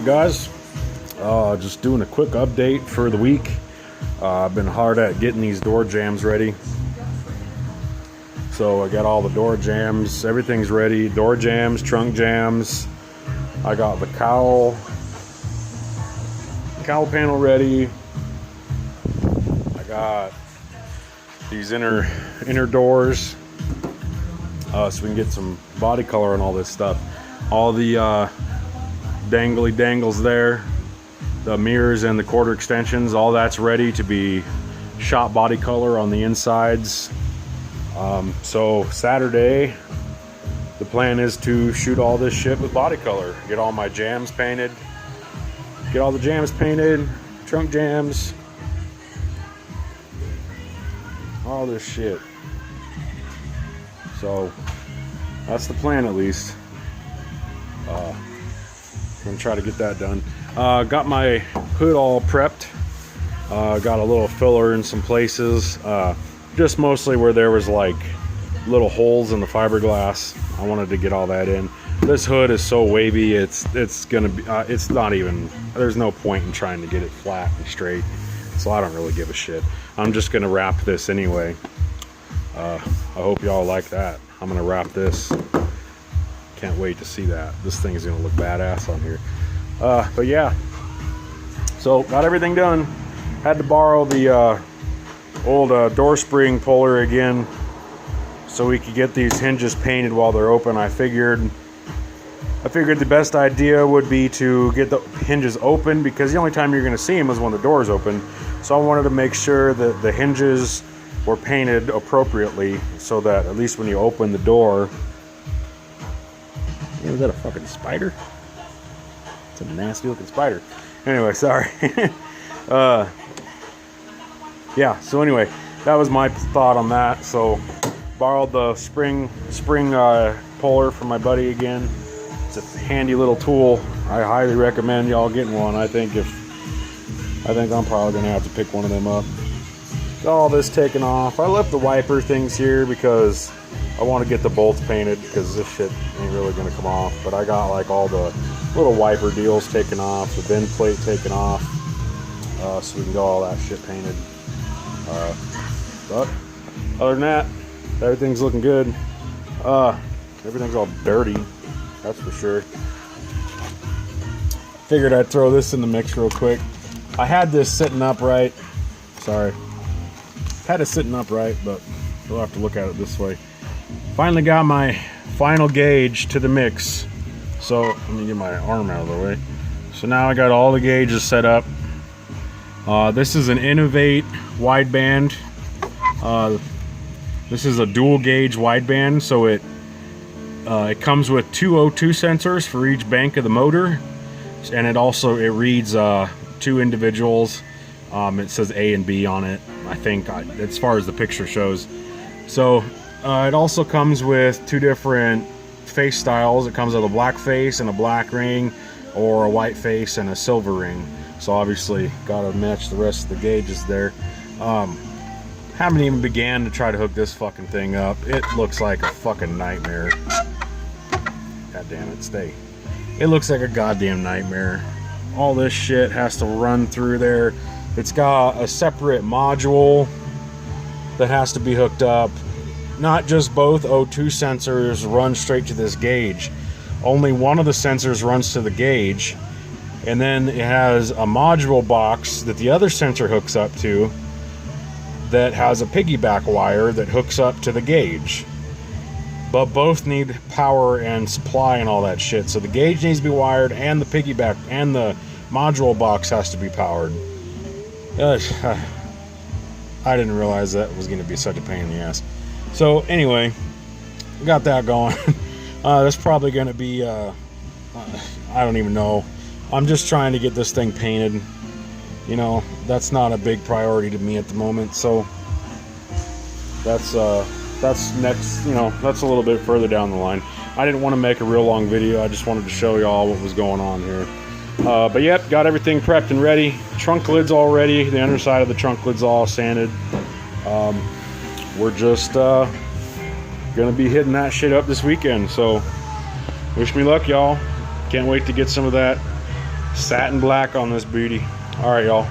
guys, just doing a quick update for the week. I've been hard at getting these door jambs ready. So I got all the door jambs, everything's ready. Door jambs, trunk jambs. I got the cowl panel ready. I got these inner doors, so we can get some body color on all this stuff. All the dangly dangles there, the mirrors and the quarter extensions, all that's ready to be shot body color on the insides. So Saturday, the plan is to shoot all this shit with body color. Get all my jams painted. Get all the jams painted, trunk jams, all this shit. So that's the plan, at least. I'm gonna try to get that done. Got my hood all prepped. Got a little filler in some places. Just mostly where there was like little holes in the fiberglass. I wanted to get all that in. This hood is so wavy, it's gonna be it's not even, there's no point in trying to get it flat and straight, so I don't really give a shit. I'm just gonna wrap this anyway. I hope y'all like that. I'm gonna wrap this. Can't wait to see that. This thing is gonna look badass on here. But yeah, so got everything done. Had to borrow the old door spring puller again so we could get these hinges painted while they're open. I figured the best idea would be to get the hinges open, because the only time you're going to see them is when the door's open. So I wanted to make sure that the hinges were painted appropriately so that at least when you open the door... Yeah, is that a fucking spider? It's a nasty looking spider. Anyway, sorry. Yeah, so anyway, that was my thought on that. So borrowed the spring puller from my buddy again. It's a handy little tool. I highly recommend y'all getting one. I think I'm probably gonna have to pick one of them up. Got all this taken off. I left the wiper things here because I want to get the bolts painted, because this shit ain't really gonna come off. But I got like all the little wiper deals taken off, the bend plate taken off, so we can get all that shit painted. But other than that, everything's looking good. Everything's all dirty, that's for sure. Figured I'd throw this in the mix real quick. I had this sitting upright. Sorry. Had it sitting upright, but we'll have to look at it this way. Finally got my final gauge to the mix. So let me get my arm out of the way. So now I got all the gauges set up. This is an Innovate wideband. This is a dual gauge wideband, so it comes with two O2 sensors for each bank of the motor, and it reads two individuals. It says A and B on it, I think, as far as the picture shows. So it also comes with two different face styles. It comes with a black face and a black ring, or a white face and a silver ring. So obviously gotta match the rest of the gauges there. Haven't even began to try to hook this fucking thing up. It looks like a fucking nightmare. God damn it, stay. It looks like a goddamn nightmare. All this shit has to run through there. It's got a separate module that has to be hooked up. Not just both O2 sensors run straight to this gauge. Only one of the sensors runs to the gauge, and then it has a module box that the other sensor hooks up to that has a piggyback wire that hooks up to the gauge. But both need power and supply and all that shit. So the gauge needs to be wired, and the piggyback and the module box has to be powered. I didn't realize that was going to be such a pain in the ass. So anyway, got that going. That's probably going to be, I don't even know. I'm just trying to get this thing painted. You know, that's not a big priority to me at the moment. So that's next, you know, that's a little bit further down the line. I didn't want to make a real long video. I just wanted to show y'all what was going on here. But yep, got everything prepped and ready. Trunk lid's all ready. The underside of the trunk lid's all sanded. We're just gonna be hitting that shit up this weekend. So wish me luck, y'all. Can't wait to get some of that Satin black on this beauty. All right, y'all.